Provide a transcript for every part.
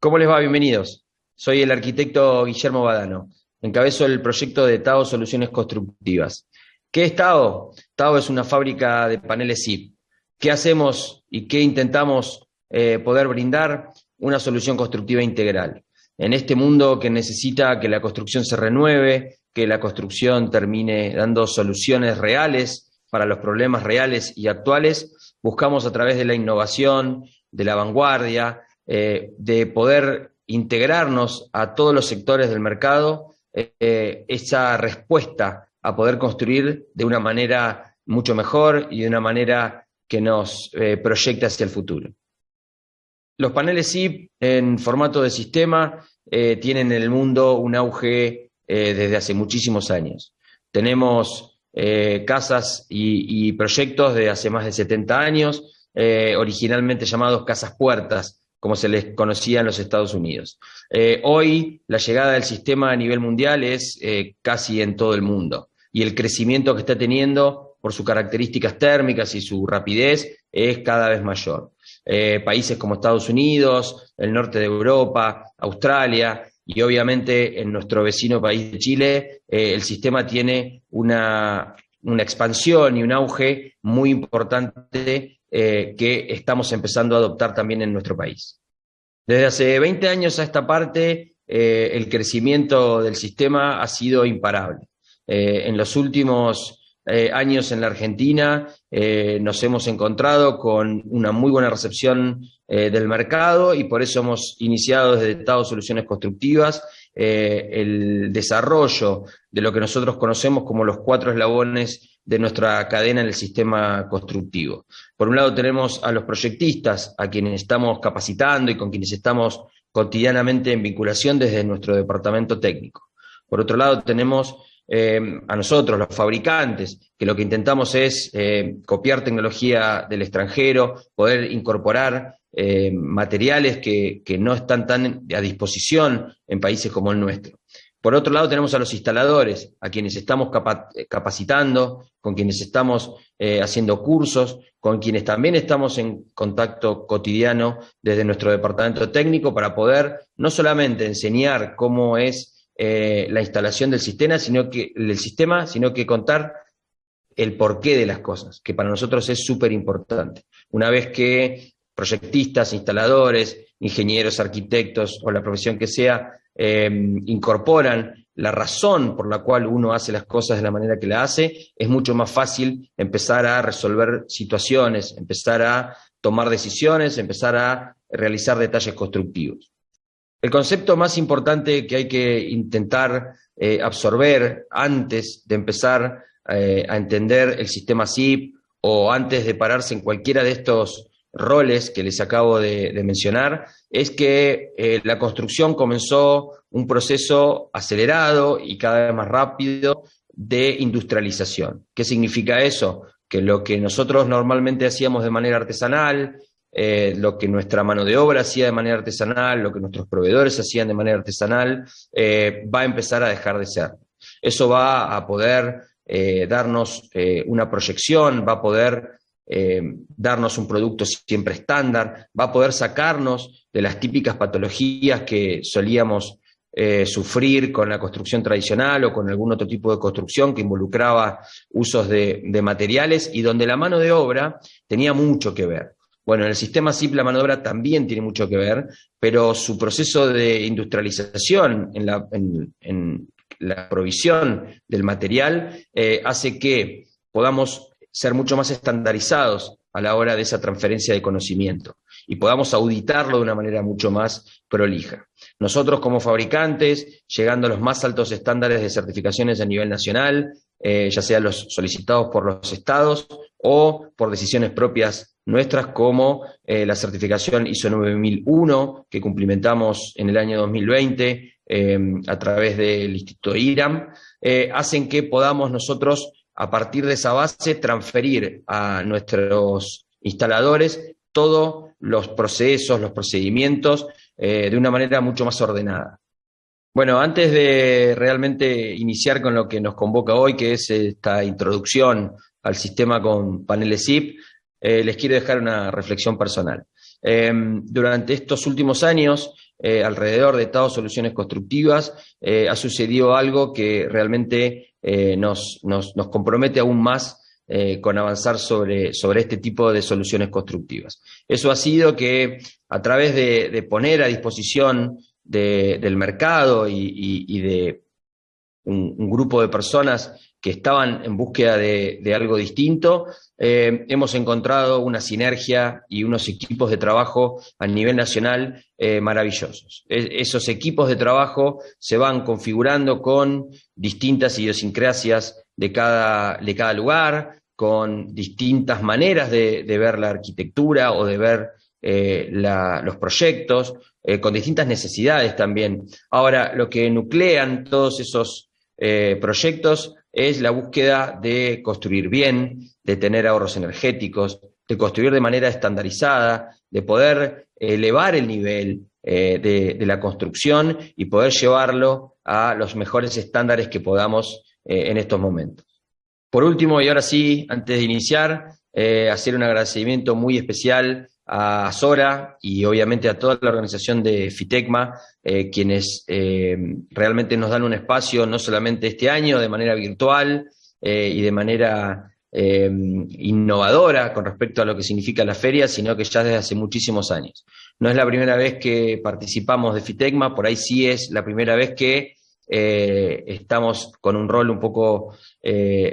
¿Cómo les va? Bienvenidos. Soy el arquitecto Guillermo Badano. Encabezo el proyecto de Tao Soluciones Constructivas. ¿Qué es Tao? Tao es una fábrica de paneles SIP. ¿Qué hacemos y qué intentamos poder brindar? Una solución constructiva integral. En este mundo que necesita que la construcción se renueve, que la construcción termine dando soluciones reales para los problemas reales y actuales, buscamos a través de la innovación, de la vanguardia, de poder integrarnos a todos los sectores del mercado, esa respuesta a poder construir de una manera mucho mejor y de una manera que nos proyecte hacia el futuro. Los paneles SIP en formato de sistema tienen en el mundo un auge desde hace muchísimos años. Tenemos casas y proyectos de hace más de 70 años, originalmente llamados casas puertas, como se les conocía en los Estados Unidos. Hoy la llegada del sistema a nivel mundial es casi en todo el mundo, y el crecimiento que está teniendo por sus características térmicas y su rapidez es cada vez mayor. Países como Estados Unidos, el norte de Europa, Australia y obviamente en nuestro vecino país de Chile, el sistema tiene una expansión y un auge muy importante que estamos empezando a adoptar también en nuestro país. Desde hace 20 años a esta parte, el crecimiento del sistema ha sido imparable. En los últimos años en la Argentina nos hemos encontrado con una muy buena recepción del mercado, y por eso hemos iniciado desde Tao Soluciones Constructivas el desarrollo de lo que nosotros conocemos como los 4 eslabones de nuestra cadena en el sistema constructivo. Por un lado tenemos a los proyectistas, a quienes estamos capacitando y con quienes estamos cotidianamente en vinculación desde nuestro departamento técnico. Por otro lado tenemos a nosotros, los fabricantes, que lo que intentamos es copiar tecnología del extranjero, poder incorporar materiales que no están tan a disposición en países como el nuestro. Por otro lado tenemos a los instaladores, a quienes estamos capacitando, con quienes estamos haciendo cursos, con quienes también estamos en contacto cotidiano desde nuestro departamento técnico para poder no solamente enseñar cómo es la instalación del sistema, sino que contar el porqué de las cosas, que para nosotros es súper importante. Una vez que proyectistas, instaladores, ingenieros, arquitectos o la profesión que sea, incorporan la razón por la cual uno hace las cosas de la manera que la hace, es mucho más fácil empezar a resolver situaciones, empezar a tomar decisiones, empezar a realizar detalles constructivos. El concepto más importante que hay que intentar absorber antes de empezar a entender el sistema SIP, o antes de pararse en cualquiera de estos roles que les acabo de mencionar, es que la construcción comenzó un proceso acelerado y cada vez más rápido de industrialización. ¿Qué significa eso? Que lo que nosotros normalmente hacíamos de manera artesanal, lo que nuestra mano de obra hacía de manera artesanal, lo que nuestros proveedores hacían de manera artesanal, va a empezar a dejar de ser. Eso va a poder darnos una proyección, va a poder darnos un producto siempre estándar, va a poder sacarnos de las típicas patologías que solíamos sufrir con la construcción tradicional o con algún otro tipo de construcción que involucraba usos de materiales y donde la mano de obra tenía mucho que ver. Bueno, en el sistema SIP la mano de obra también tiene mucho que ver, pero su proceso de industrialización en la provisión del material hace que podamos ser mucho más estandarizados a la hora de esa transferencia de conocimiento y podamos auditarlo de una manera mucho más prolija. Nosotros como fabricantes, llegando a los más altos estándares de certificaciones a nivel nacional, ya sea los solicitados por los estados o por decisiones propias nuestras, como la certificación ISO 9001 que cumplimentamos en el año 2020 a través del Instituto IRAM, hacen que podamos nosotros, a partir de esa base, transferir a nuestros instaladores todos los procesos, los procedimientos de una manera mucho más ordenada. Bueno, antes de realmente iniciar con lo que nos convoca hoy, que es esta introducción al sistema con paneles SIP, les quiero dejar una reflexión personal. Durante estos últimos años alrededor de Tao Soluciones Constructivas, ha sucedido algo que realmente nos compromete aún más con avanzar sobre este tipo de soluciones constructivas. Eso ha sido que a través de poner a disposición del mercado y de un grupo de personas que estaban en búsqueda de algo distinto, hemos encontrado una sinergia y unos equipos de trabajo a nivel nacional maravillosos. Esos equipos de trabajo se van configurando con distintas idiosincrasias de cada lugar, con distintas maneras de ver la arquitectura o de ver los proyectos, con distintas necesidades también. Ahora, lo que nuclean todos esos proyectos es la búsqueda de construir bien, de tener ahorros energéticos, de construir de manera estandarizada, de poder elevar el nivel de la construcción y poder llevarlo a los mejores estándares que podamos en estos momentos. Por último, y ahora sí, antes de iniciar, hacer un agradecimiento muy especial a Sora y obviamente a toda la organización de FITECMA, quienes realmente nos dan un espacio no solamente este año de manera virtual y de manera innovadora con respecto a lo que significa la feria, sino que ya desde hace muchísimos años. No es la primera vez que participamos de FITECMA, por ahí sí es la primera vez que estamos con un rol un poco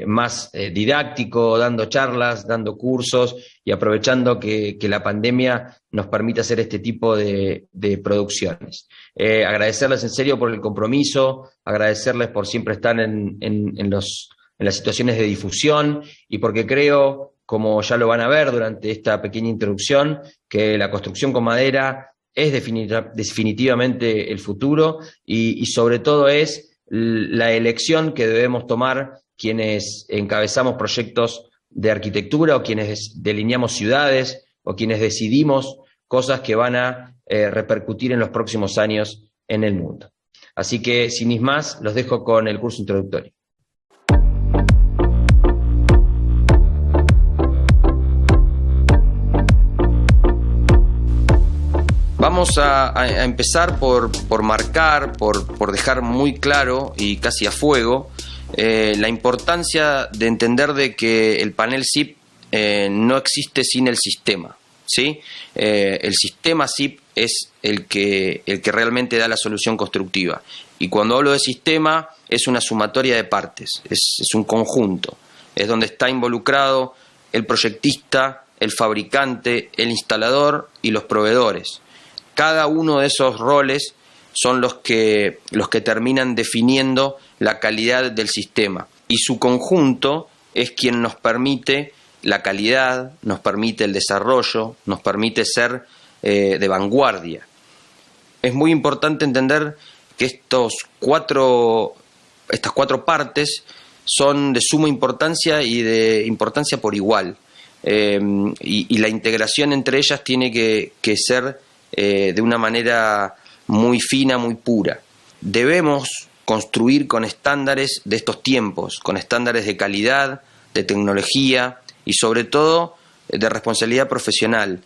más didáctico, dando charlas, dando cursos y aprovechando que la pandemia nos permite hacer este tipo de producciones. Agradecerles en serio por el compromiso, agradecerles por siempre estar en las situaciones de difusión y porque creo, como ya lo van a ver durante esta pequeña introducción, que la construcción con madera es definitivamente el futuro y sobre todo es la elección que debemos tomar quienes encabezamos proyectos de arquitectura o quienes delineamos ciudades o quienes decidimos cosas que van a repercutir en los próximos años en el mundo. Así que, sin más, los dejo con el curso introductorio. Vamos a empezar por marcar, por dejar muy claro y casi a fuego la importancia de entender de que el panel SIP no existe sin el sistema, ¿sí? El sistema SIP es el que realmente da la solución constructiva. Y cuando hablo de sistema, es una sumatoria de partes, es un conjunto. Es donde está involucrado el proyectista, el fabricante, el instalador y los proveedores. Cada uno de esos roles son los que terminan definiendo la calidad del sistema y su conjunto es quien nos permite la calidad, nos permite el desarrollo, nos permite ser de vanguardia. Es muy importante entender que estas cuatro partes son de suma importancia y de importancia por igual y la integración entre ellas tiene que ser de una manera muy fina, muy pura. Debemos construir con estándares de estos tiempos, con estándares de calidad, de tecnología y sobre todo de responsabilidad profesional.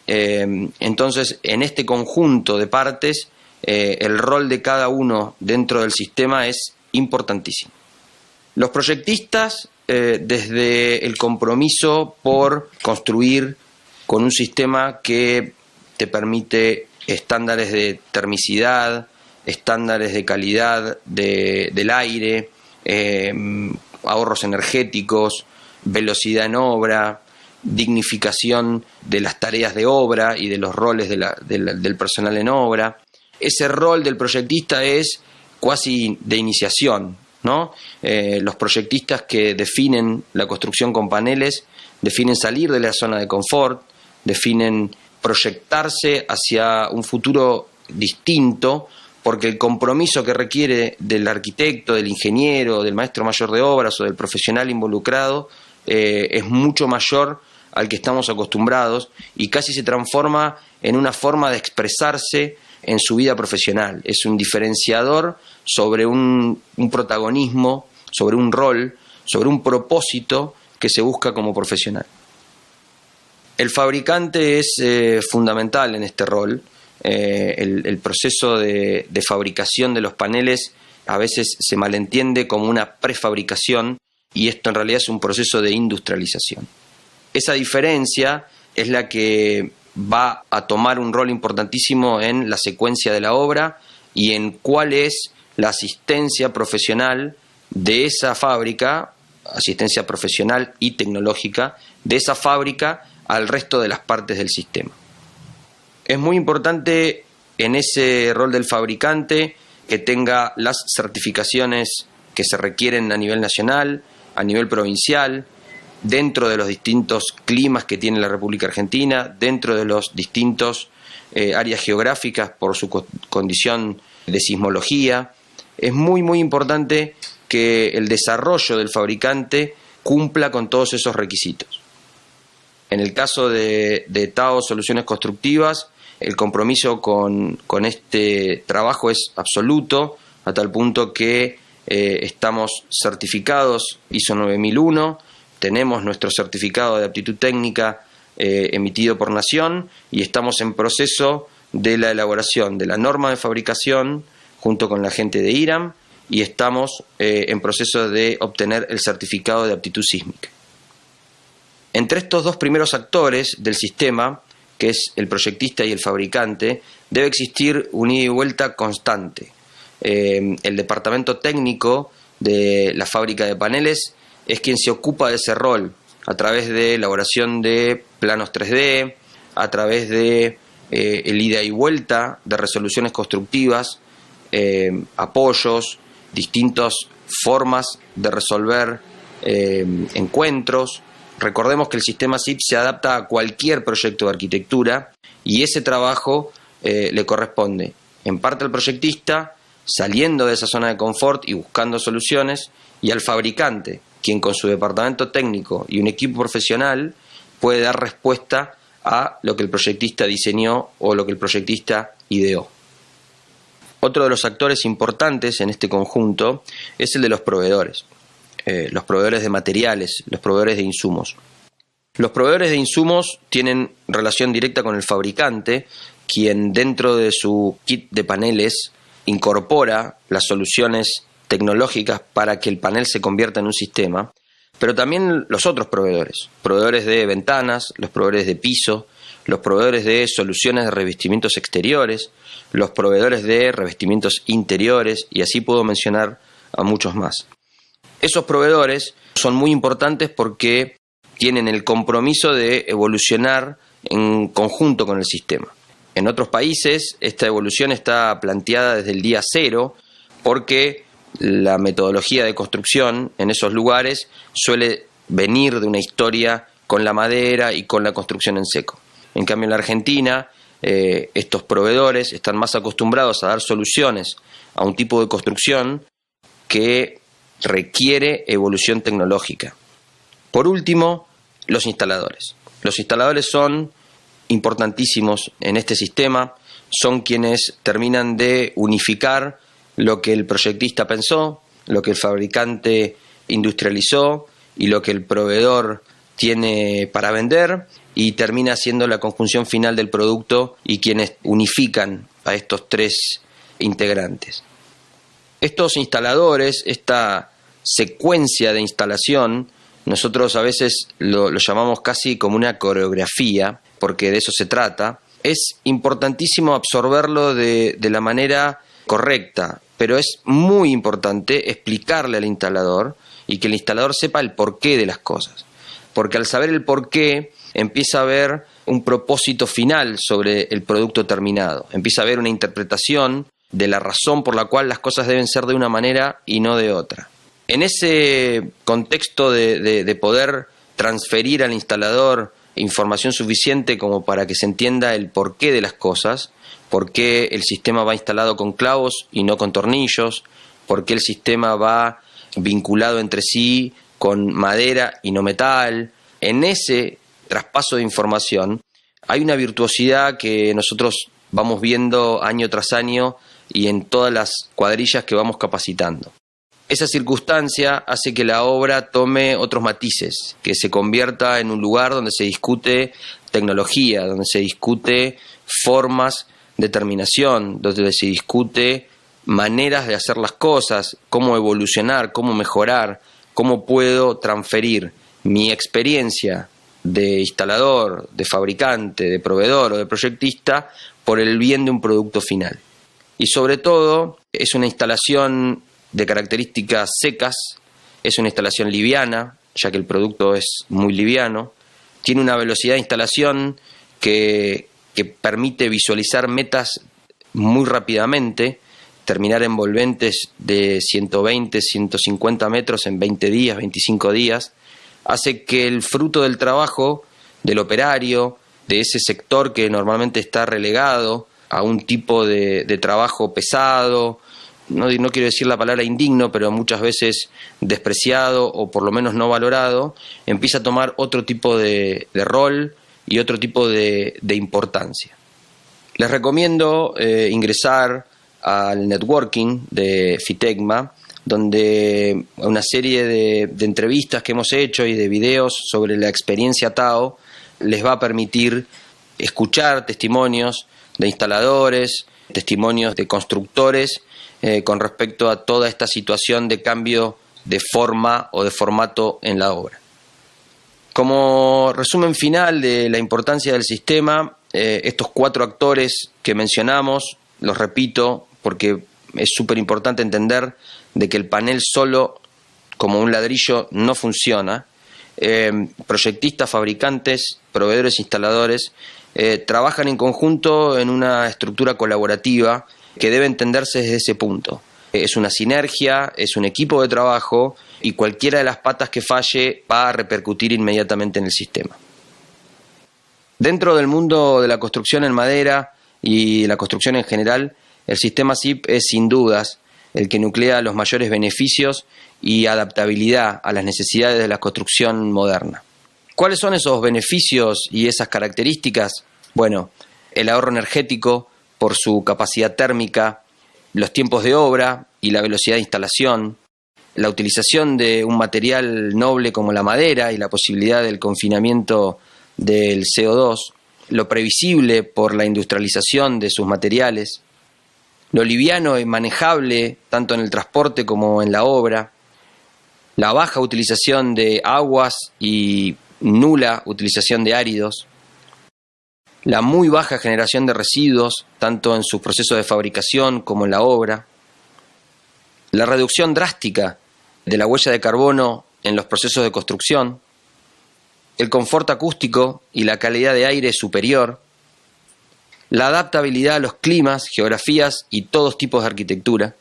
Entonces, en este conjunto de partes, el rol de cada uno dentro del sistema es importantísimo. Los proyectistas, desde el compromiso por construir con un sistema que te permite estándares de termicidad, estándares de calidad del aire, ahorros energéticos, velocidad en obra, dignificación de las tareas de obra y de los roles del personal en obra. Ese rol del proyectista es cuasi de iniciación, ¿no? Los proyectistas que definen la construcción con paneles definen salir de la zona de confort, definen proyectarse hacia un futuro distinto, porque el compromiso que requiere del arquitecto, del ingeniero, del maestro mayor de obras o del profesional involucrado es mucho mayor al que estamos acostumbrados y casi se transforma en una forma de expresarse en su vida profesional. Es un diferenciador sobre un protagonismo, sobre un rol, sobre un propósito que se busca como profesional. El fabricante es fundamental en este rol. el proceso de fabricación de los paneles a veces se malentiende como una prefabricación y esto en realidad es un proceso de industrialización. Esa diferencia es la que va a tomar un rol importantísimo en la secuencia de la obra y en cuál es la asistencia profesional de esa fábrica, asistencia profesional y tecnológica de esa fábrica al resto de las partes del sistema. Es muy importante en ese rol del fabricante que tenga las certificaciones que se requieren a nivel nacional, a nivel provincial, dentro de los distintos climas que tiene la República Argentina, dentro de los distintos áreas geográficas por su condición de sismología. Es muy, muy importante que el desarrollo del fabricante cumpla con todos esos requisitos. En el caso de TAO Soluciones Constructivas, el compromiso con este trabajo es absoluto, a tal punto que estamos certificados ISO 9001, tenemos nuestro certificado de aptitud técnica emitido por Nación y estamos en proceso de la elaboración de la norma de fabricación junto con la gente de IRAM y estamos en proceso de obtener el certificado de aptitud sísmica. Entre estos dos primeros actores del sistema, que es el proyectista y el fabricante, debe existir un ida y vuelta constante. El departamento técnico de la fábrica de paneles es quien se ocupa de ese rol a través de elaboración de planos 3D, a través de el ida y vuelta de resoluciones constructivas, apoyos, distintas formas de resolver encuentros. Recordemos que el sistema SIP se adapta a cualquier proyecto de arquitectura y ese trabajo le corresponde en parte al proyectista, saliendo de esa zona de confort y buscando soluciones, y al fabricante, quien con su departamento técnico y un equipo profesional puede dar respuesta a lo que el proyectista diseñó o lo que el proyectista ideó. Otro de los actores importantes en este conjunto es el de los proveedores de materiales, los proveedores de insumos. Los proveedores de insumos tienen relación directa con el fabricante, quien dentro de su kit de paneles incorpora las soluciones tecnológicas para que el panel se convierta en un sistema, pero también los otros proveedores de ventanas, los proveedores de piso, los proveedores de soluciones de revestimientos exteriores, los proveedores de revestimientos interiores, y así puedo mencionar a muchos más. Esos proveedores son muy importantes porque tienen el compromiso de evolucionar en conjunto con el sistema. En otros países esta evolución está planteada desde el día cero porque la metodología de construcción en esos lugares suele venir de una historia con la madera y con la construcción en seco. En cambio en la Argentina estos proveedores están más acostumbrados a dar soluciones a un tipo de construcción que requiere evolución tecnológica. Por último, los instaladores. Los instaladores son importantísimos en este sistema, son quienes terminan de unificar lo que el proyectista pensó, lo que el fabricante industrializó y lo que el proveedor tiene para vender, y termina siendo la conjunción final del producto y quienes unifican a estos tres integrantes. Estos instaladores, esta secuencia de instalación, nosotros a veces lo llamamos casi como una coreografía, porque de eso se trata. Es importantísimo absorberlo de la manera correcta, pero es muy importante explicarle al instalador y que el instalador sepa el porqué de las cosas, porque al saber el porqué empieza a haber un propósito final sobre el producto terminado, empieza a haber una interpretación de la razón por la cual las cosas deben ser de una manera y no de otra. En ese contexto de poder transferir al instalador información suficiente como para que se entienda el porqué de las cosas, por qué el sistema va instalado con clavos y no con tornillos, por qué el sistema va vinculado entre sí con madera y no metal. En ese traspaso de información hay una virtuosidad que nosotros vamos viendo año tras año y en todas las cuadrillas que vamos capacitando. Esa circunstancia hace que la obra tome otros matices, que se convierta en un lugar donde se discute tecnología, donde se discute formas determinación, donde se discute maneras de hacer las cosas, cómo evolucionar, cómo mejorar, cómo puedo transferir mi experiencia de instalador, de fabricante, de proveedor o de proyectista por el bien de un producto final. Y sobre todo es una instalación de características secas, es una instalación liviana, ya que el producto es muy liviano, tiene una velocidad de instalación que permite visualizar metas muy rápidamente, terminar envolventes de 120, 150 metros en 20 días, 25 días, hace que el fruto del trabajo del operario, de ese sector que normalmente está relegado a un tipo de trabajo pesado, no quiero decir la palabra indigno, pero muchas veces despreciado o por lo menos no valorado, empieza a tomar otro tipo de rol y otro tipo de importancia. Les recomiendo ingresar al networking de FITECMA, donde una serie de entrevistas que hemos hecho y de videos sobre la experiencia TAO les va a permitir escuchar testimonios de instaladores, testimonios de constructores con respecto a toda esta situación de cambio de forma o de formato en la obra. Como resumen final de la importancia del sistema, estos 4 actores que mencionamos, los repito porque es súper importante entender de que el panel solo como un ladrillo no funciona. Proyectistas, fabricantes, proveedores, instaladores trabajan en conjunto en una estructura colaborativa que debe entenderse desde ese punto. Es una sinergia, es un equipo de trabajo y cualquiera de las patas que falle va a repercutir inmediatamente en el sistema. Dentro del mundo de la construcción en madera y la construcción en general, el sistema SIP es sin dudas el que nuclea los mayores beneficios y adaptabilidad a las necesidades de la construcción moderna. ¿Cuáles son esos beneficios y esas características? Bueno, el ahorro energético por su capacidad térmica, los tiempos de obra y la velocidad de instalación, la utilización de un material noble como la madera y la posibilidad del confinamiento del CO2, lo previsible por la industrialización de sus materiales, lo liviano y manejable tanto en el transporte como en la obra, la baja utilización de aguas y nula utilización de áridos, la muy baja generación de residuos tanto en sus procesos de fabricación como en la obra, la reducción drástica de la huella de carbono en los procesos de construcción, el confort acústico y la calidad de aire superior, la adaptabilidad a los climas, geografías y todos tipos de arquitectura.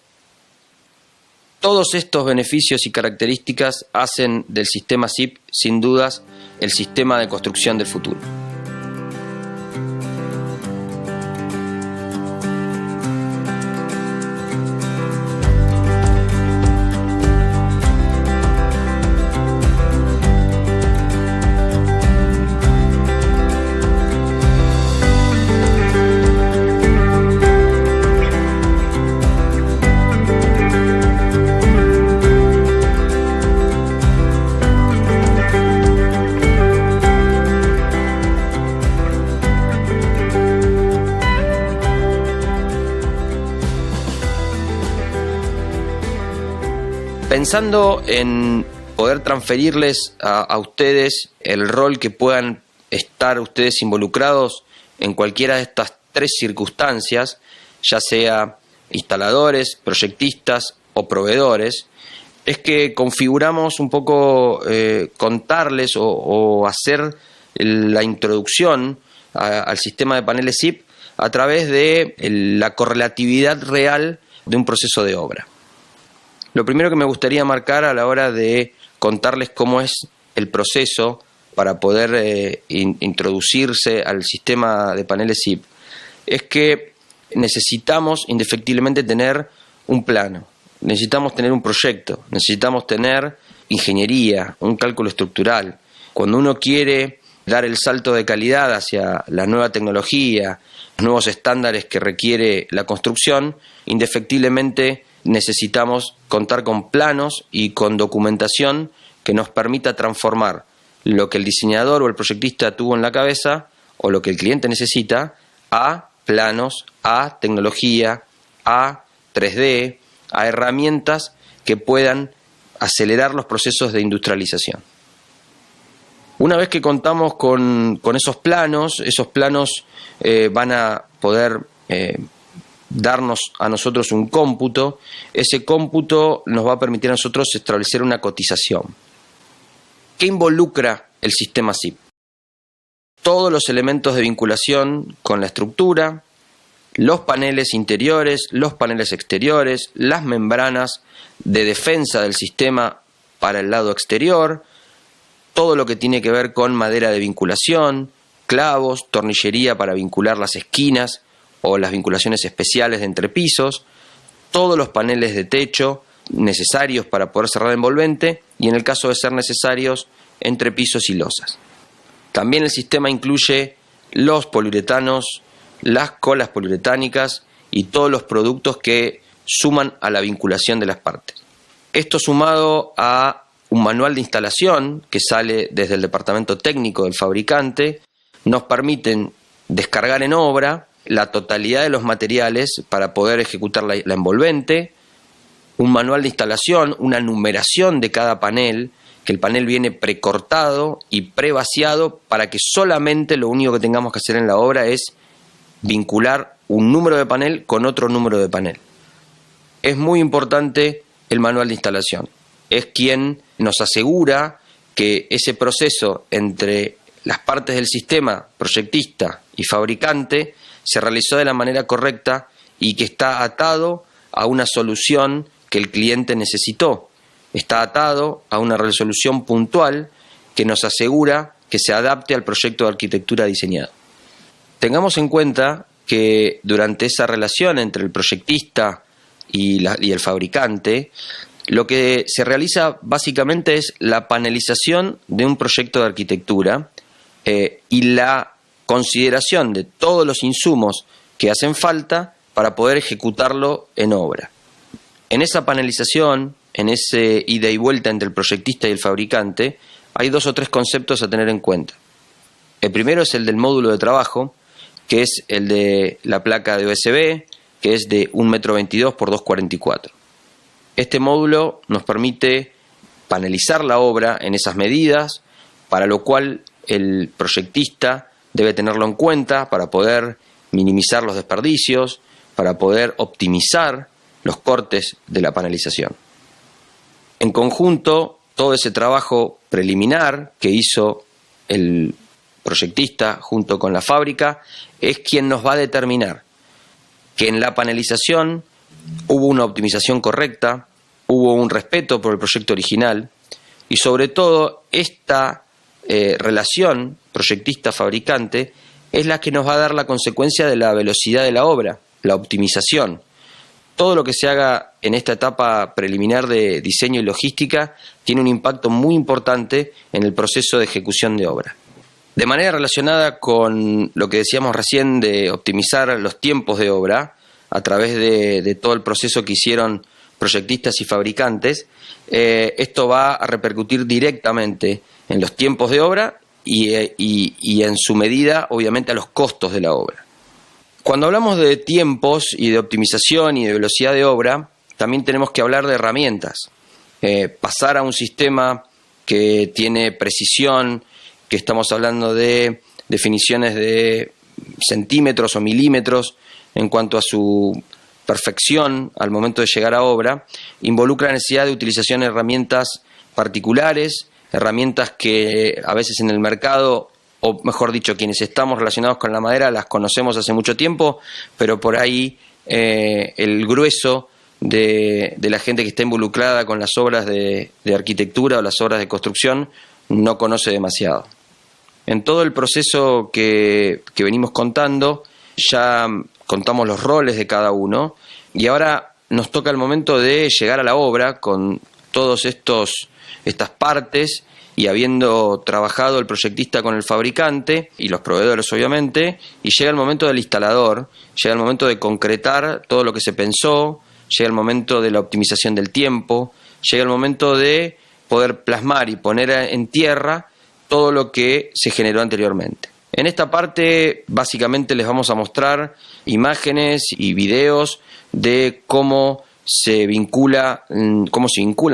Todos estos beneficios y características hacen del sistema SIP, sin dudas, el sistema de construcción del futuro. Pensando en poder transferirles a ustedes el rol que puedan estar ustedes involucrados en cualquiera de estas 3 circunstancias, ya sea instaladores, proyectistas o proveedores, es que configuramos un poco contarles o hacer la introducción al sistema de paneles SIP a través de la correlatividad real de un proceso de obra. Lo primero que me gustaría marcar a la hora de contarles cómo es el proceso para poder introducirse al sistema de paneles SIP es que necesitamos indefectiblemente tener un plano, necesitamos tener un proyecto, necesitamos tener ingeniería, un cálculo estructural. Cuando uno quiere dar el salto de calidad hacia la nueva tecnología, los nuevos estándares que requiere la construcción, indefectiblemente necesitamos contar con planos y con documentación que nos permita transformar lo que el diseñador o el proyectista tuvo en la cabeza o lo que el cliente necesita a planos, a tecnología, a 3D, a herramientas que puedan acelerar los procesos de industrialización. Una vez que contamos con esos planos van a poder darnos a nosotros un cómputo. Ese cómputo nos va a permitir a nosotros establecer una cotización. ¿Qué involucra el sistema SIP? Todos los elementos de vinculación con la estructura, los paneles interiores, los paneles exteriores, las membranas de defensa del sistema para el lado exterior, todo lo que tiene que ver con madera de vinculación, clavos, tornillería para vincular las esquinas o las vinculaciones especiales de entrepisos, todos los paneles de techo necesarios para poder cerrar envolvente y, en el caso de ser necesarios, entrepisos y losas. También el sistema incluye los poliuretanos, las colas poliuretánicas y todos los productos que suman a la vinculación de las partes. Esto sumado a un manual de instalación que sale desde el departamento técnico del fabricante, nos permiten descargar en obra la totalidad de los materiales para poder ejecutar la envolvente, un manual de instalación, una numeración de cada panel, que el panel viene precortado y prevaciado para que solamente lo único que tengamos que hacer en la obra es vincular un número de panel con otro número de panel. Es muy importante el manual de instalación. Es quien nos asegura que ese proceso entre las partes del sistema proyectista y fabricante se realizó de la manera correcta y que está atado a una solución que el cliente necesitó. Está atado a una resolución puntual que nos asegura que se adapte al proyecto de arquitectura diseñado. Tengamos en cuenta que durante esa relación entre el proyectista y el fabricante, lo que se realiza básicamente es la panelización de un proyecto de arquitectura y la consideración de todos los insumos que hacen falta para poder ejecutarlo en obra. En esa panelización, en ese ida y vuelta entre el proyectista y el fabricante, hay 2 o 3 conceptos a tener en cuenta. El primero es el del módulo de trabajo, que es el de la placa de OSB, que es de 1,22 m por 2,44 m. Este módulo nos permite panelizar la obra en esas medidas, para lo cual el proyectista debe tenerlo en cuenta para poder minimizar los desperdicios, para poder optimizar los cortes de la panelización. En conjunto, todo ese trabajo preliminar que hizo el proyectista junto con la fábrica es quien nos va a determinar que en la panelización hubo una optimización correcta, hubo un respeto por el proyecto original y, sobre todo, esta relación proyectista-fabricante es la que nos va a dar la consecuencia de la velocidad de la obra, la optimización. Todo lo que se haga en esta etapa preliminar de diseño y logística tiene un impacto muy importante en el proceso de ejecución de obra. De manera relacionada con lo que decíamos recién de optimizar los tiempos de obra a través de todo el proceso que hicieron proyectistas y fabricantes, esto va a repercutir directamente en los tiempos de obra y en su medida, obviamente, a los costos de la obra. Cuando hablamos de tiempos y de optimización y de velocidad de obra, también tenemos que hablar de herramientas. Pasar a un sistema que tiene precisión, que estamos hablando de definiciones de centímetros o milímetros en cuanto a su perfección al momento de llegar a obra, involucra la necesidad de utilización de herramientas particulares, herramientas que a veces en el mercado, o mejor dicho, quienes estamos relacionados con la madera las conocemos hace mucho tiempo, pero por ahí el grueso de la gente que está involucrada con las obras de arquitectura o las obras de construcción no conoce demasiado. En todo el proceso que venimos contando, ya contamos los roles de cada uno y ahora nos toca el momento de llegar a la obra con todas estas partes y habiendo trabajado el proyectista con el fabricante y los proveedores, obviamente, y llega el momento del instalador, llega el momento de concretar todo lo que se pensó, llega el momento de la optimización del tiempo, llega el momento de poder plasmar y poner en tierra todo lo que se generó anteriormente. En esta parte básicamente les vamos a mostrar imágenes y videos de cómo se vinculan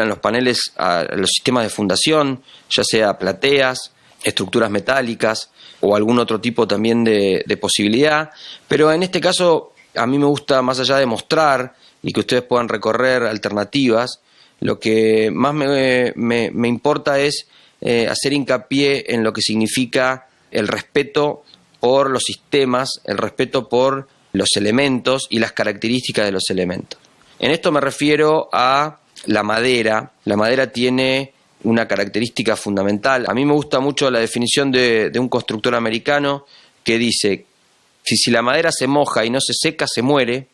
los paneles a los sistemas de fundación, ya sea plateas, estructuras metálicas o algún otro tipo también de posibilidad. Pero en este caso a mí me gusta, más allá de mostrar y que ustedes puedan recorrer alternativas, lo que más me importa es hacer hincapié en lo que significa el respeto por los sistemas, el respeto por los elementos y las características de los elementos. En esto me refiero a la madera. La madera tiene una característica fundamental. A mí me gusta mucho la definición de un constructor americano que dice que si la madera se moja y no se seca, se muere.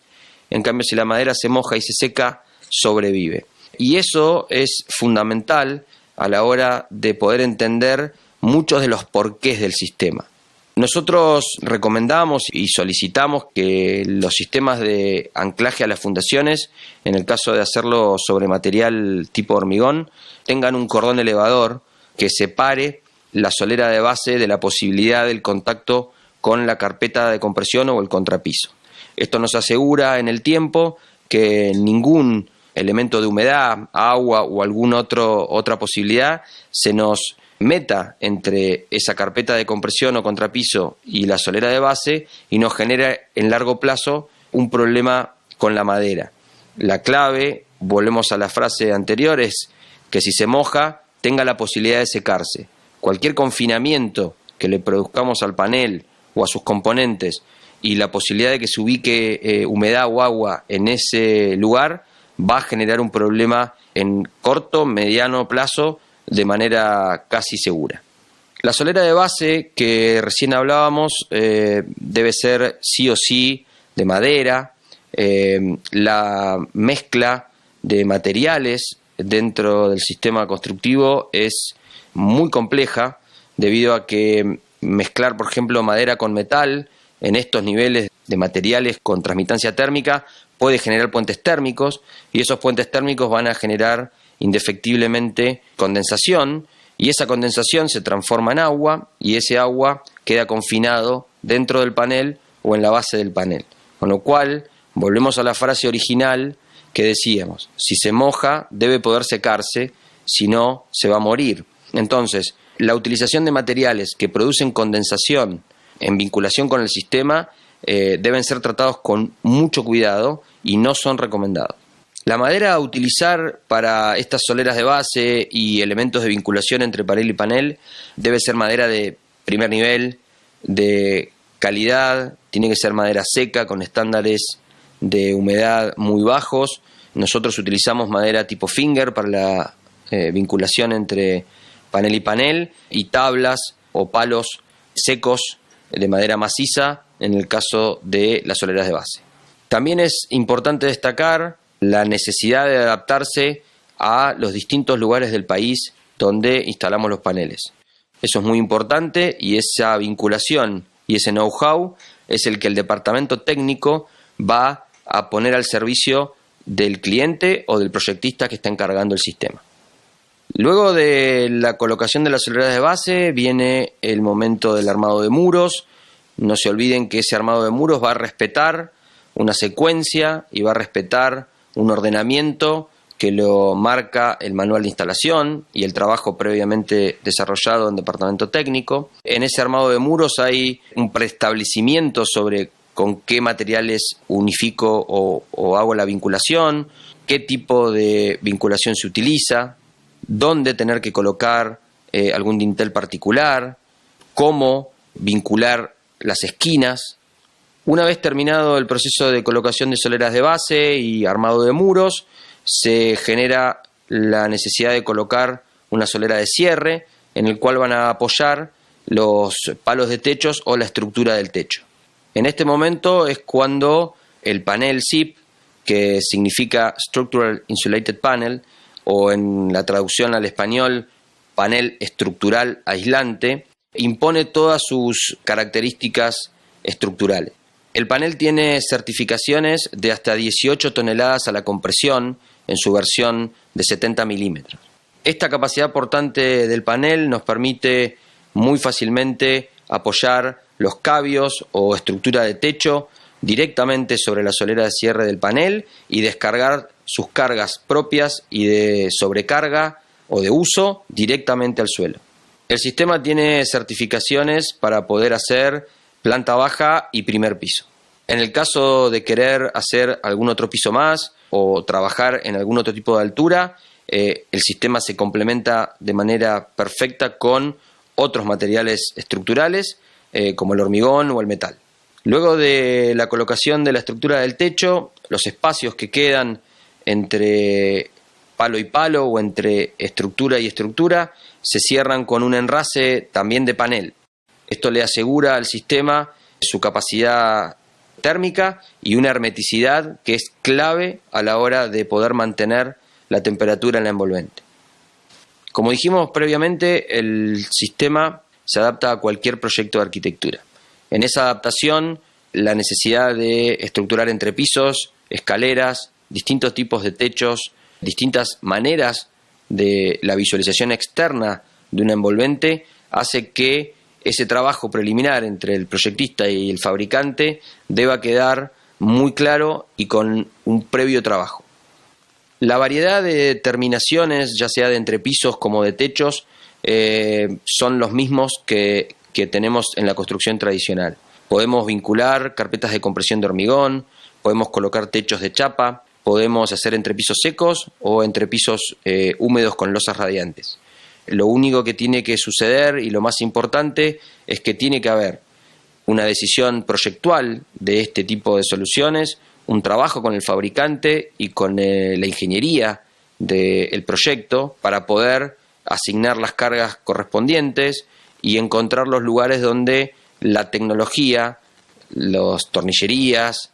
En cambio, si la madera se moja y se seca, sobrevive. Y eso es fundamental a la hora de poder entender muchos de los porqués del sistema. Nosotros recomendamos y solicitamos que los sistemas de anclaje a las fundaciones, en el caso de hacerlo sobre material tipo hormigón, tengan un cordón elevador que separe la solera de base de la posibilidad del contacto con la carpeta de compresión o el contrapiso. Esto nos asegura en el tiempo que ningún elemento de humedad, agua o alguna otra posibilidad se nos meta entre esa carpeta de compresión o contrapiso y la solera de base y nos genera en largo plazo un problema con la madera. La clave, volvemos a la frase anterior, es que si se moja tenga la posibilidad de secarse. Cualquier confinamiento que le produzcamos al panel o a sus componentes y la posibilidad de que se ubique humedad o agua en ese lugar va a generar un problema en corto, mediano plazo de manera casi segura. La solera de base que recién hablábamos debe ser sí o sí de madera. La mezcla de materiales dentro del sistema constructivo es muy compleja debido a que mezclar, por ejemplo, madera con metal en estos niveles de materiales con transmitancia térmica puede generar puentes térmicos y esos puentes térmicos van a generar indefectiblemente condensación y esa condensación se transforma en agua y ese agua queda confinado dentro del panel o en la base del panel. Con lo cual, volvemos a la frase original que decíamos, si se moja debe poder secarse, si no se va a morir. Entonces, la utilización de materiales que producen condensación en vinculación con el sistema deben ser tratados con mucho cuidado y no son recomendados. La madera a utilizar para estas soleras de base y elementos de vinculación entre panel y panel debe ser madera de primer nivel, de calidad, tiene que ser madera seca con estándares de humedad muy bajos. Nosotros utilizamos madera tipo finger para la vinculación entre panel y panel y tablas o palos secos de madera maciza en el caso de las soleras de base. También es importante destacar la necesidad de adaptarse a los distintos lugares del país donde instalamos los paneles. Eso es muy importante y esa vinculación y ese know-how es el que el departamento técnico va a poner al servicio del cliente o del proyectista que está encargando el sistema. Luego de la colocación de las soleras de base viene el momento del armado de muros. No se olviden que ese armado de muros va a respetar una secuencia y va a respetar un ordenamiento que lo marca el manual de instalación y el trabajo previamente desarrollado en departamento técnico. En ese armado de muros hay un preestablecimiento sobre con qué materiales unifico o hago la vinculación, qué tipo de vinculación se utiliza, dónde tener que colocar algún dintel particular, cómo vincular las esquinas. Una vez terminado el proceso de colocación de soleras de base y armado de muros, se genera la necesidad de colocar una solera de cierre en el cual van a apoyar los palos de techos o la estructura del techo. En este momento es cuando el panel SIP, que significa Structural Insulated Panel, o en la traducción al español, panel estructural aislante, impone todas sus características estructurales. El panel tiene certificaciones de hasta 18 toneladas a la compresión en su versión de 70 milímetros. Esta capacidad portante del panel nos permite muy fácilmente apoyar los cabios o estructura de techo directamente sobre la solera de cierre del panel y descargar sus cargas propias y de sobrecarga o de uso directamente al suelo. El sistema tiene certificaciones para poder hacer planta baja y primer piso. En el caso de querer hacer algún otro piso más o trabajar en algún otro tipo de altura, el sistema se complementa de manera perfecta con otros materiales estructurales como el hormigón o el metal. Luego de la colocación de la estructura del techo, los espacios que quedan entre palo y palo o entre estructura y estructura se cierran con un enrase también de panel. Esto le asegura al sistema su capacidad térmica y una hermeticidad que es clave a la hora de poder mantener la temperatura en la envolvente. Como dijimos previamente, el sistema se adapta a cualquier proyecto de arquitectura. En esa adaptación, la necesidad de estructurar entrepisos, escaleras, distintos tipos de techos, distintas maneras de la visualización externa de una envolvente hace que ese trabajo preliminar entre el proyectista y el fabricante deba quedar muy claro y con un previo trabajo. La variedad de terminaciones, ya sea de entrepisos como de techos, son los mismos que tenemos en la construcción tradicional. Podemos vincular carpetas de compresión de hormigón, podemos colocar techos de chapa, podemos hacer entrepisos secos o entrepisos húmedos con losas radiantes. Lo único que tiene que suceder y lo más importante es que tiene que haber una decisión proyectual de este tipo de soluciones, un trabajo con el fabricante y con la ingeniería del proyecto para poder asignar las cargas correspondientes y encontrar los lugares donde la tecnología, las tornillerías,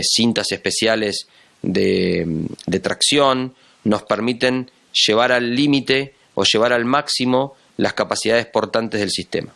cintas especiales de tracción nos permiten llevar al límite o llevar al máximo las capacidades portantes del sistema.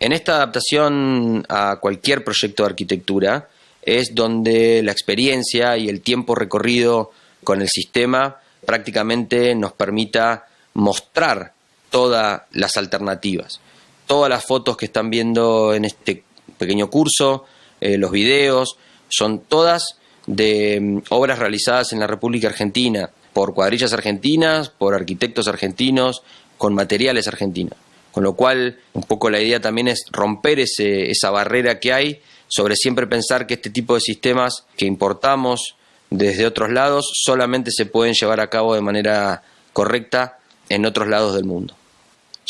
En esta adaptación a cualquier proyecto de arquitectura es donde la experiencia y el tiempo recorrido con el sistema prácticamente nos permita mostrar todas las alternativas. Todas las fotos que están viendo en este pequeño curso, los videos, son todas de obras realizadas en la República Argentina, por cuadrillas argentinas, por arquitectos argentinos, con materiales argentinos. Con lo cual, un poco la idea también es romper esa barrera que hay sobre siempre pensar que este tipo de sistemas que importamos desde otros lados solamente se pueden llevar a cabo de manera correcta en otros lados del mundo.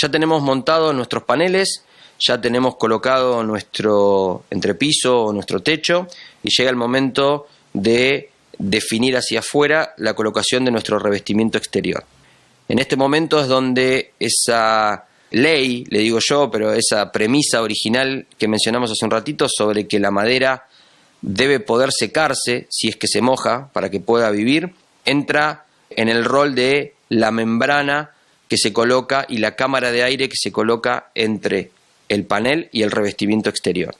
Ya tenemos montados nuestros paneles, ya tenemos colocado nuestro entrepiso o nuestro techo y llega el momento de definir hacia afuera la colocación de nuestro revestimiento exterior. En este momento es donde esa ley, le digo yo, pero esa premisa original que mencionamos hace un ratito sobre que la madera debe poder secarse si es que se moja para que pueda vivir, entra en el rol de la membrana que se coloca y la cámara de aire que se coloca entre el panel y el revestimiento exterior.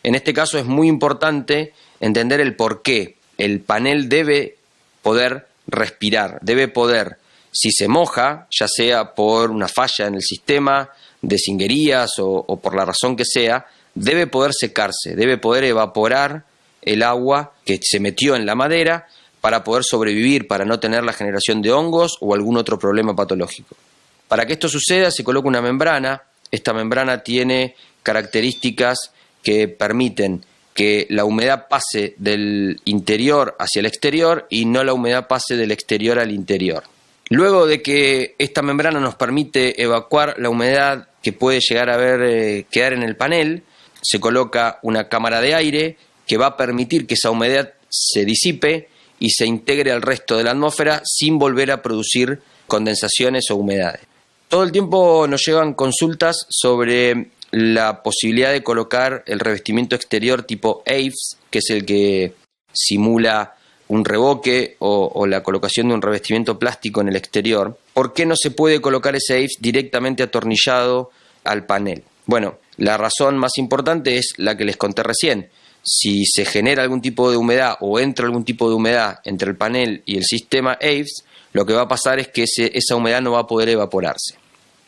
En este caso es muy importante entender el por qué. El panel debe poder respirar, debe poder, si se moja, ya sea por una falla en el sistema de singuerías o por la razón que sea, debe poder secarse, debe poder evaporar el agua que se metió en la madera para poder sobrevivir, para no tener la generación de hongos o algún otro problema patológico. Para que esto suceda se coloca una membrana. Esta membrana tiene características que permiten que la humedad pase del interior hacia el exterior y no la humedad pase del exterior al interior. Luego de que esta membrana nos permite evacuar la humedad que puede llegar a quedar en el panel, se coloca una cámara de aire que va a permitir que esa humedad se disipe y se integre al resto de la atmósfera sin volver a producir condensaciones o humedades. Todo el tiempo nos llegan consultas sobre la posibilidad de colocar el revestimiento exterior tipo AIFS, que es el que simula un revoque o la colocación de un revestimiento plástico en el exterior. ¿Por qué no se puede colocar ese AIFS directamente atornillado al panel? Bueno, la razón más importante es la que les conté recién. Si se genera algún tipo de humedad o entra algún tipo de humedad entre el panel y el sistema AIFS, lo que va a pasar es que esa humedad no va a poder evaporarse.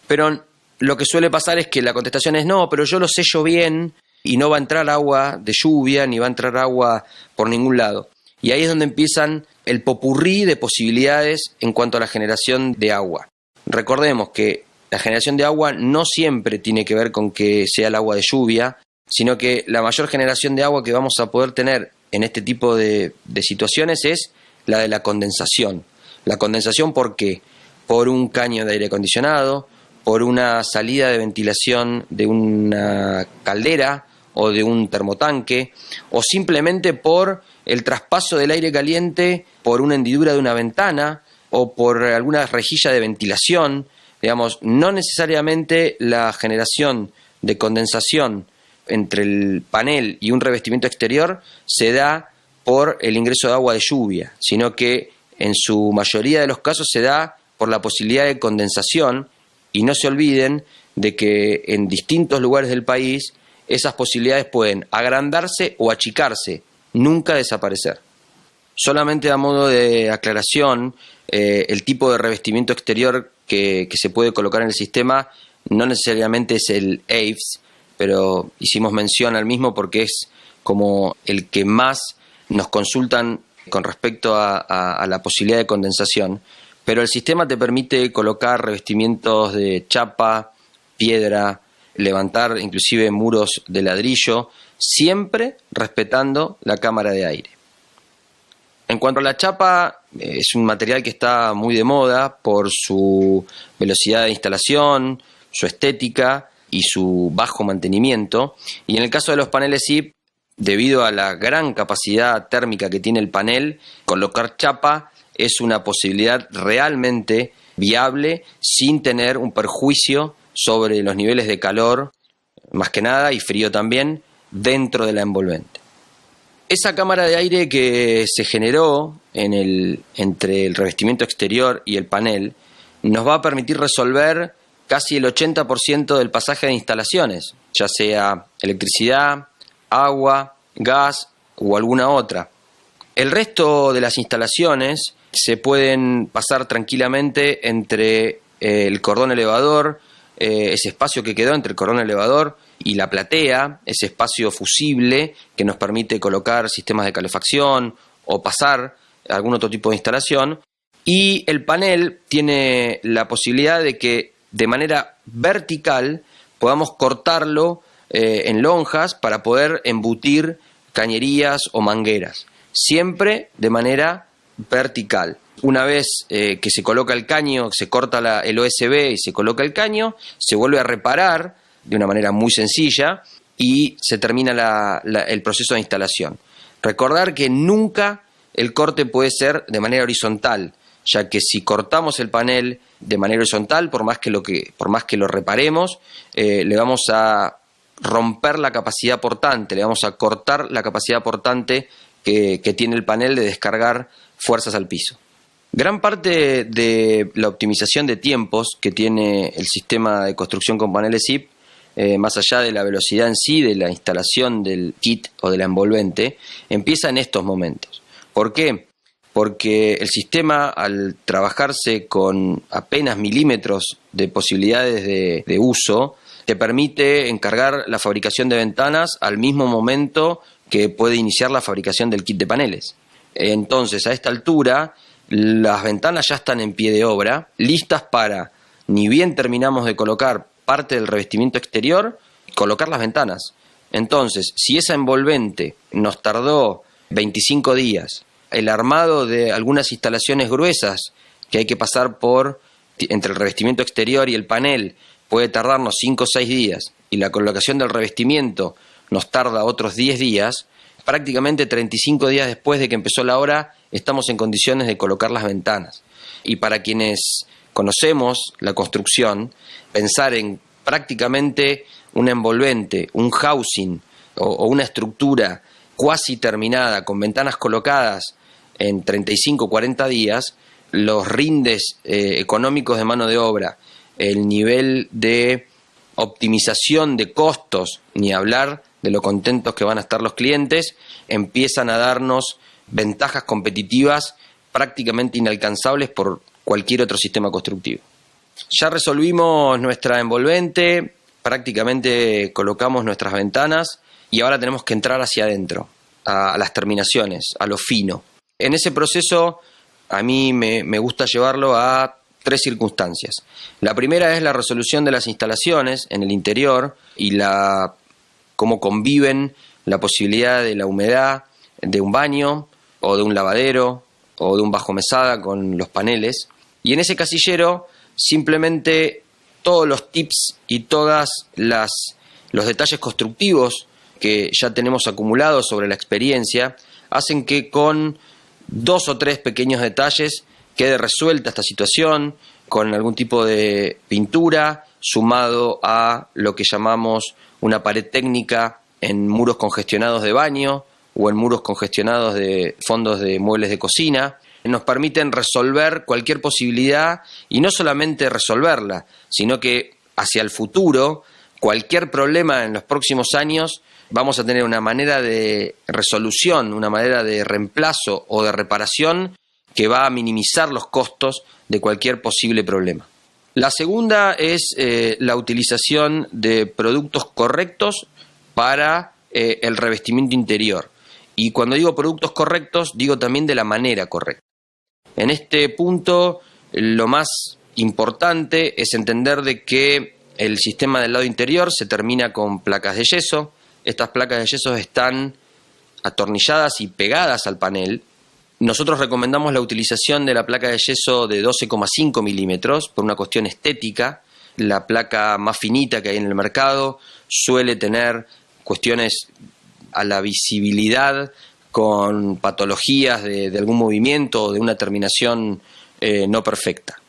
Pero lo que suele pasar es que la contestación es no, pero yo lo sello bien y no va a entrar agua de lluvia, ni va a entrar agua por ningún lado. Y ahí es donde empiezan el popurrí de posibilidades en cuanto a la generación de agua. Recordemos que la generación de agua no siempre tiene que ver con que sea el agua de lluvia, sino que la mayor generación de agua que vamos a poder tener en este tipo de situaciones es la de la condensación. La condensación, ¿por qué? Por un caño de aire acondicionado, por una salida de ventilación de una caldera o de un termotanque, o simplemente por el traspaso del aire caliente por una hendidura de una ventana o por alguna rejilla de ventilación. Digamos, no necesariamente la generación de condensación entre el panel y un revestimiento exterior se da por el ingreso de agua de lluvia, sino que en su mayoría de los casos se da por la posibilidad de condensación, y no se olviden de que en distintos lugares del país esas posibilidades pueden agrandarse o achicarse, nunca desaparecer. Solamente a modo de aclaración, el tipo de revestimiento exterior que se puede colocar en el sistema no necesariamente es el AIFS, pero hicimos mención al mismo porque es como el que más nos consultan con respecto a la posibilidad de condensación. Pero el sistema te permite colocar revestimientos de chapa, piedra, levantar inclusive muros de ladrillo, siempre respetando la cámara de aire. En cuanto a la chapa, es un material que está muy de moda por su velocidad de instalación, su estética y su bajo mantenimiento. Y en el caso de los paneles SIP, debido a la gran capacidad térmica que tiene el panel, colocar chapa es una posibilidad realmente viable sin tener un perjuicio sobre los niveles de calor, más que nada, y frío también, dentro de la envolvente. Esa cámara de aire que se generó entre el revestimiento exterior y el panel nos va a permitir resolver casi el 80% del pasaje de instalaciones, ya sea electricidad, agua, gas o alguna otra. El resto de las instalaciones se pueden pasar tranquilamente entre el cordón elevador, ese espacio que quedó entre el cordón elevador y la platea, ese espacio fusible que nos permite colocar sistemas de calefacción o pasar algún otro tipo de instalación. Y el panel tiene la posibilidad de que de manera vertical podamos cortarlo en lonjas para poder embutir cañerías o mangueras, siempre de manera vertical. Una vez que se coloca el caño, se corta el OSB y se coloca el caño, se vuelve a reparar de una manera muy sencilla y se termina el proceso de instalación. Recordar que nunca el corte puede ser de manera horizontal, ya que si cortamos el panel de manera horizontal, por más que lo reparemos, le vamos a romper la capacidad portante, le vamos a cortar la capacidad portante que tiene el panel de descargar fuerzas al piso. Gran parte de la optimización de tiempos que tiene el sistema de construcción con paneles SIP, más allá de la velocidad en sí de la instalación del kit o de la envolvente, empieza en estos momentos. ¿Por qué? Porque el sistema, al trabajarse con apenas milímetros de posibilidades de uso, te permite encargar la fabricación de ventanas al mismo momento que puede iniciar la fabricación del kit de paneles. Entonces, a esta altura, las ventanas ya están en pie de obra, listas para, ni bien terminamos de colocar parte del revestimiento exterior, colocar las ventanas. Entonces, si esa envolvente nos tardó 25 días, el armado de algunas instalaciones gruesas que hay que pasar entre el revestimiento exterior y el panel puede tardarnos 5 o 6 días, y la colocación del revestimiento nos tarda otros 10 días, prácticamente 35 días después de que empezó la obra, estamos en condiciones de colocar las ventanas. Y para quienes conocemos la construcción, pensar en prácticamente un envolvente, un housing o una estructura cuasi terminada con ventanas colocadas en 35 o 40 días, los rindes económicos de mano de obra, el nivel de optimización de costos, ni hablar de lo contentos que van a estar los clientes, empiezan a darnos ventajas competitivas prácticamente inalcanzables por cualquier otro sistema constructivo. Ya resolvimos nuestra envolvente, prácticamente colocamos nuestras ventanas y ahora tenemos que entrar hacia adentro, a las terminaciones, a lo fino. En ese proceso a mí me gusta llevarlo a 3 circunstancias. La primera es la resolución de las instalaciones en el interior y cómo conviven la posibilidad de la humedad de un baño o de un lavadero o de un bajo mesada con los paneles. Y en ese casillero simplemente todos los tips y los detalles constructivos que ya tenemos acumulados sobre la experiencia hacen que con 2 o 3 pequeños detalles quede resuelta esta situación con algún tipo de pintura sumado a lo que llamamos una pared técnica en muros congestionados de baño o en muros congestionados de fondos de muebles de cocina. Nos permiten resolver cualquier posibilidad y no solamente resolverla, sino que hacia el futuro, cualquier problema en los próximos años, vamos a tener una manera de resolución, una manera de reemplazo o de reparación que va a minimizar los costos de cualquier posible problema. La segunda es la utilización de productos correctos para el revestimiento interior. Y cuando digo productos correctos, digo también de la manera correcta. En este punto, lo más importante es entender de que el sistema del lado interior se termina con placas de yeso. Estas placas de yeso están atornilladas y pegadas al panel. Nosotros recomendamos la utilización de la placa de yeso de 12,5 milímetros por una cuestión estética. La placa más finita que hay en el mercado suele tener cuestiones a la visibilidad con patologías de algún movimiento o de una terminación no perfecta.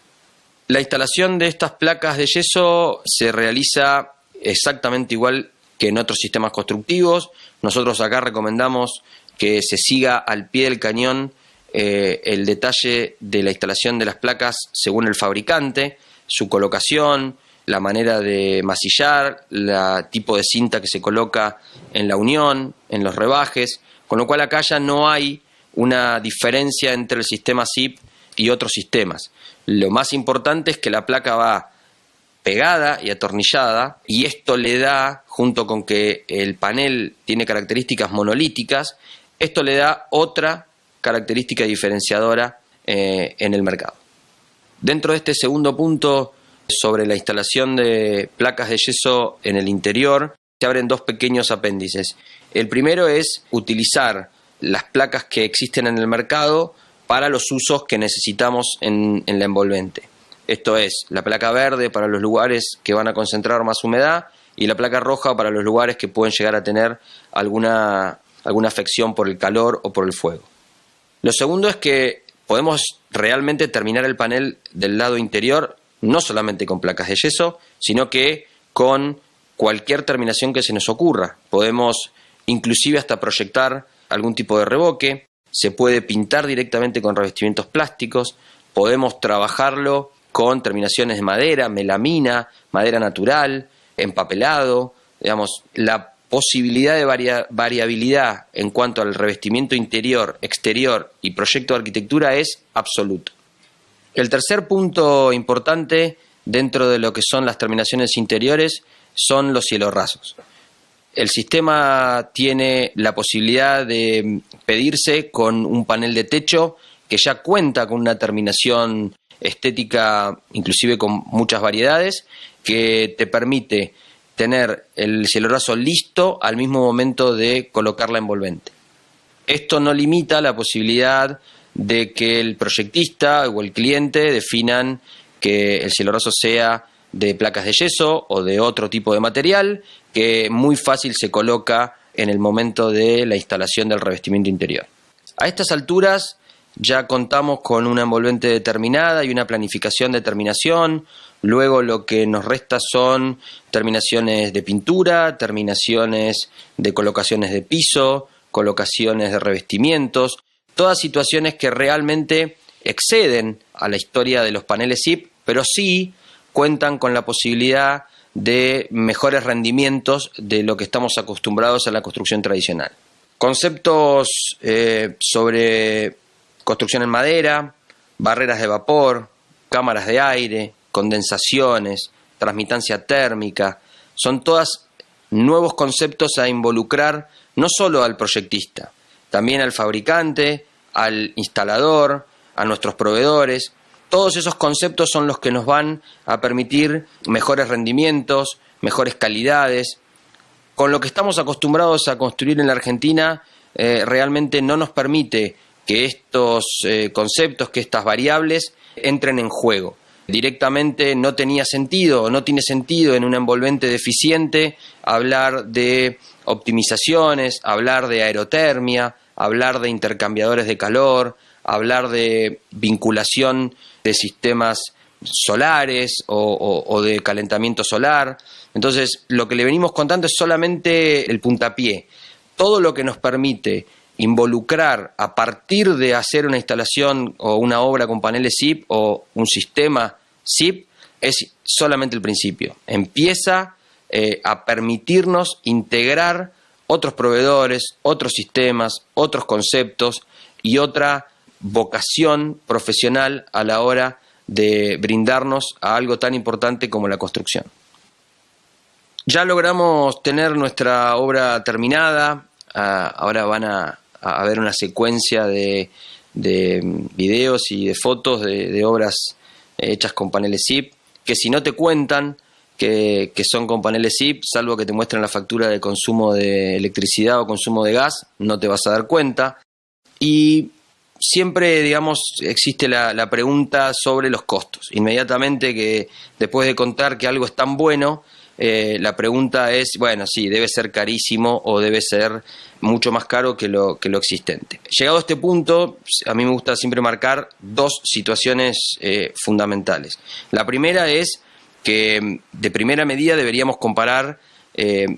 La instalación de estas placas de yeso se realiza exactamente igual que en otros sistemas constructivos. Nosotros acá recomendamos que se siga al pie del cañón el detalle de la instalación de las placas según el fabricante, su colocación, la manera de masillar, el tipo de cinta que se coloca en la unión, en los rebajes, con lo cual acá ya no hay una diferencia entre el sistema SIP y otros sistemas. Lo más importante es que la placa va pegada y atornillada, y esto le da, junto con que el panel tiene características monolíticas, esto le da otra característica diferenciadora en el mercado. Dentro de este segundo punto sobre la instalación de placas de yeso en el interior, se abren 2 pequeños apéndices. El primero es utilizar las placas que existen en el mercado para los usos que necesitamos en la envolvente. Esto es, la placa verde para los lugares que van a concentrar más humedad y la placa roja para los lugares que pueden llegar a tener alguna afección por el calor o por el fuego. Lo segundo es que podemos realmente terminar el panel del lado interior no solamente con placas de yeso, sino que con cualquier terminación que se nos ocurra. Podemos inclusive hasta proyectar algún tipo de revoque, se puede pintar directamente con revestimientos plásticos, podemos trabajarlo con terminaciones de madera, melamina, madera natural, empapelado. Digamos, la posibilidad de variabilidad en cuanto al revestimiento interior, exterior y proyecto de arquitectura es absoluto. El tercer punto importante dentro de lo que son las terminaciones interiores son los cielorrasos. El sistema tiene la posibilidad de pedirse con un panel de techo que ya cuenta con una terminación estética, inclusive con muchas variedades, que te permite tener el cielorraso listo al mismo momento de colocar la envolvente. Esto no limita la posibilidad de que el proyectista o el cliente definan que el cielorraso sea de placas de yeso o de otro tipo de material que muy fácil se coloca en el momento de la instalación del revestimiento interior. A estas alturas ya contamos con una envolvente determinada y una planificación de terminación. Luego lo que nos resta son terminaciones de pintura, terminaciones de colocaciones de piso, colocaciones de revestimientos, todas situaciones que realmente exceden a la historia de los paneles SIP, pero sí cuentan con la posibilidad de mejores rendimientos de lo que estamos acostumbrados a la construcción tradicional. Conceptos sobre construcción en madera, barreras de vapor, cámaras de aire, condensaciones, transmitancia térmica, son todas nuevos conceptos a involucrar no solo al proyectista, también al fabricante, al instalador, a nuestros proveedores. Todos esos conceptos son los que nos van a permitir mejores rendimientos, mejores calidades. Con lo que estamos acostumbrados a construir en la Argentina, realmente no nos permite que estos conceptos, que estas variables entren en juego. Directamente no tenía sentido, o no tiene sentido en un envolvente deficiente hablar de optimizaciones, hablar de aerotermia, hablar de intercambiadores de calor, hablar de vinculación de sistemas solares o de calentamiento solar. Entonces, lo que le venimos contando es solamente el puntapié. Todo lo que nos permite involucrar a partir de hacer una instalación o una obra con paneles SIP o un sistema SIP es solamente el principio. Empieza a permitirnos integrar otros proveedores, otros sistemas, otros conceptos y otra vocación profesional a la hora de brindarnos a algo tan importante como la construcción. Ya logramos tener nuestra obra terminada. Ahora van a ver una secuencia de videos y de fotos de obras hechas con paneles SIP, que si no te cuentan que son con paneles SIP, salvo que te muestren la factura de consumo de electricidad o consumo de gas, no te vas a dar cuenta. Y siempre, digamos, existe la pregunta sobre los costos. Inmediatamente que después de contar que algo es tan bueno, la pregunta es, bueno, sí, debe ser carísimo o debe ser mucho más caro que lo existente. Llegado a este punto, a mí me gusta siempre marcar dos situaciones fundamentales. La primera es que de primera medida deberíamos comparar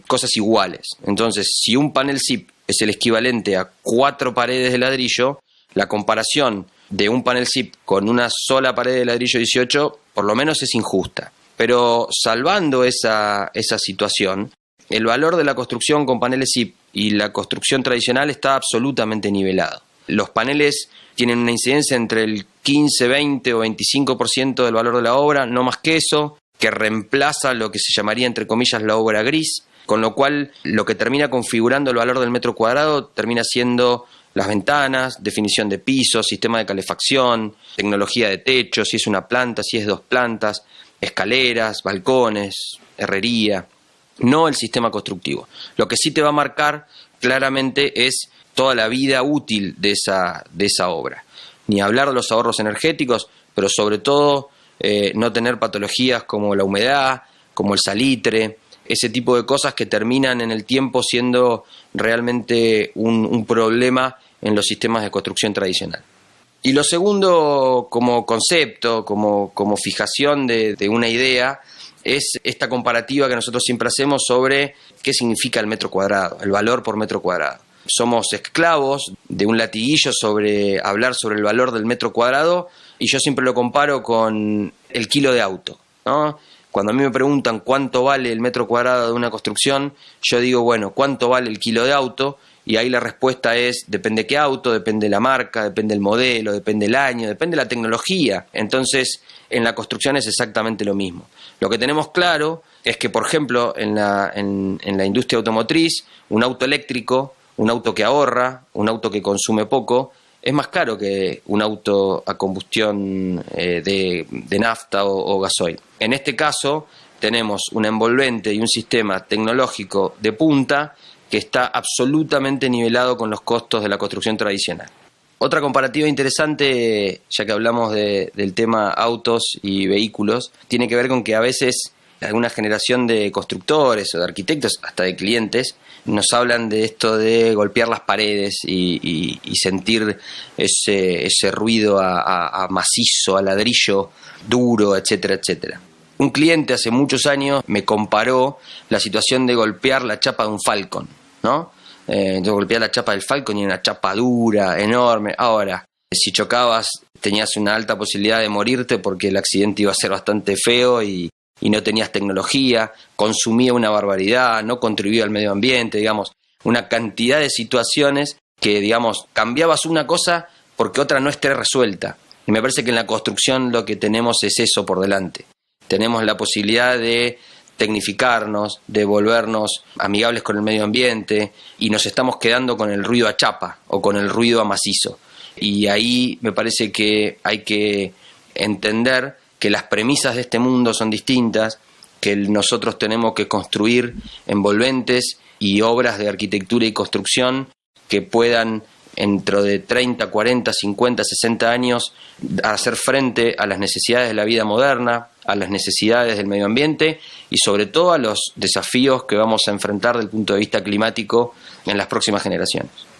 cosas iguales. Entonces, si un panel SIP es el equivalente a 4 paredes de ladrillo, la comparación de un panel SIP con una sola pared de ladrillo 18 por lo menos es injusta. Pero salvando esa situación, el valor de la construcción con paneles SIP y la construcción tradicional está absolutamente nivelado. Los paneles tienen una incidencia entre el 15, 20 o 25% del valor de la obra, no más que eso, que reemplaza lo que se llamaría, entre comillas, la obra gris, con lo cual lo que termina configurando el valor del metro cuadrado termina siendo las ventanas, definición de pisos, sistema de calefacción, tecnología de techo, si es una planta, si es 2 plantas, escaleras, balcones, herrería, no el sistema constructivo. Lo que sí te va a marcar claramente es toda la vida útil de esa obra. Ni hablar de los ahorros energéticos, pero sobre todo no tener patologías como la humedad, como el salitre, ese tipo de cosas que terminan en el tiempo siendo realmente un problema en los sistemas de construcción tradicional. Y lo segundo, como concepto, como fijación de una idea, es esta comparativa que nosotros siempre hacemos sobre qué significa el metro cuadrado, el valor por metro cuadrado. Somos esclavos de un latiguillo sobre hablar sobre el valor del metro cuadrado, y yo siempre lo comparo con el kilo de auto, ¿no? Cuando a mí me preguntan cuánto vale el metro cuadrado de una construcción, yo digo, bueno, ¿cuánto vale el kilo de auto? Y ahí la respuesta es, depende qué auto, depende la marca, depende el modelo, depende el año, depende la tecnología. Entonces, en la construcción es exactamente lo mismo. Lo que tenemos claro es que, por ejemplo, en la industria automotriz, un auto eléctrico, un auto que ahorra, un auto que consume poco, es más caro que un auto a combustión de nafta o gasoil. En este caso, tenemos un envolvente y un sistema tecnológico de punta que está absolutamente nivelado con los costos de la construcción tradicional. Otra comparativa interesante, ya que hablamos del tema autos y vehículos, tiene que ver con que a veces alguna generación de constructores o de arquitectos, hasta de clientes, nos hablan de esto de golpear las paredes y sentir ese ruido a macizo, a ladrillo duro, etcétera, etcétera. Un cliente hace muchos años me comparó la situación de golpear la chapa de un Falcon, ¿no? Yo golpeaba la chapa del Falcon y era una chapa dura, enorme. Ahora, si chocabas tenías una alta posibilidad de morirte porque el accidente iba a ser bastante feo y no tenías tecnología, consumía una barbaridad, no contribuía al medio ambiente, digamos, una cantidad de situaciones que, digamos, cambiabas una cosa porque otra no esté resuelta. Y me parece que en la construcción lo que tenemos es eso por delante. tenemos la posibilidad de tecnificarnos, de volvernos amigables con el medio ambiente, y nos estamos quedando con el ruido a chapa o con el ruido a macizo. Y ahí me parece que hay que entender que las premisas de este mundo son distintas, que nosotros tenemos que construir envolventes y obras de arquitectura y construcción que puedan, dentro de 30, 40, 50, 60 años, hacer frente a las necesidades de la vida moderna, a las necesidades del medio ambiente y sobre todo a los desafíos que vamos a enfrentar desde el punto de vista climático en las próximas generaciones.